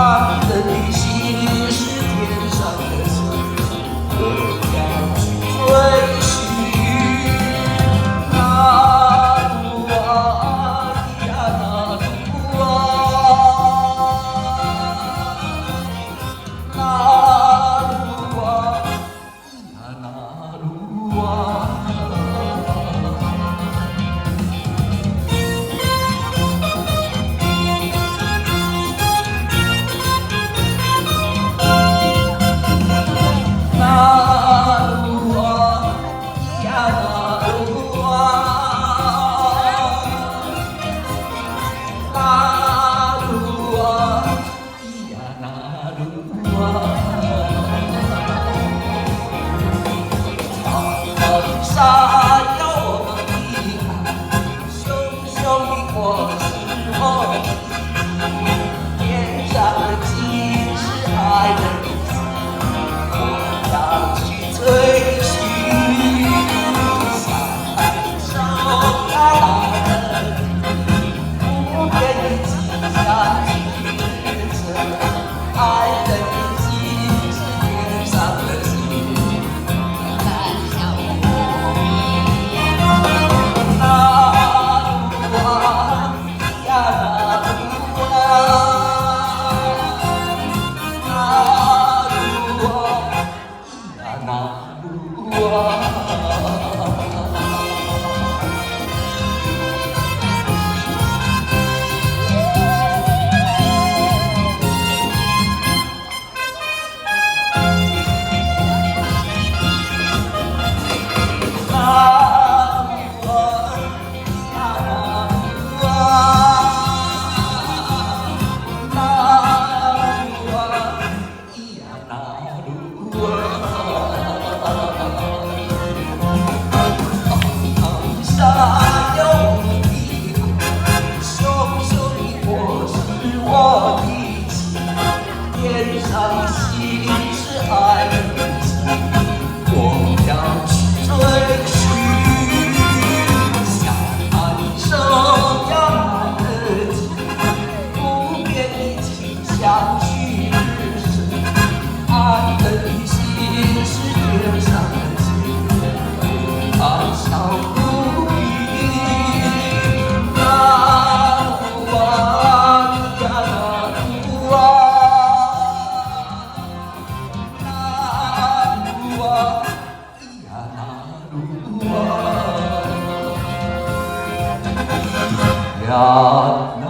爱的心是天上的星，我要去追寻。那鲁啊咿呀那鲁啊，那鲁啊咿呀那鲁啊。沙要我们遗憾，熊熊的火是我的，天上的星是爱的意思，我要去追寻。像海上来的不变的气象之神，爱的心是天上的星。天上的星是爱的意思，我要去追寻。像海上扬的景，不变的气象趋势。爱的心是天上的星，爱上不移。那鲁啊咿呀那鲁啊。呀。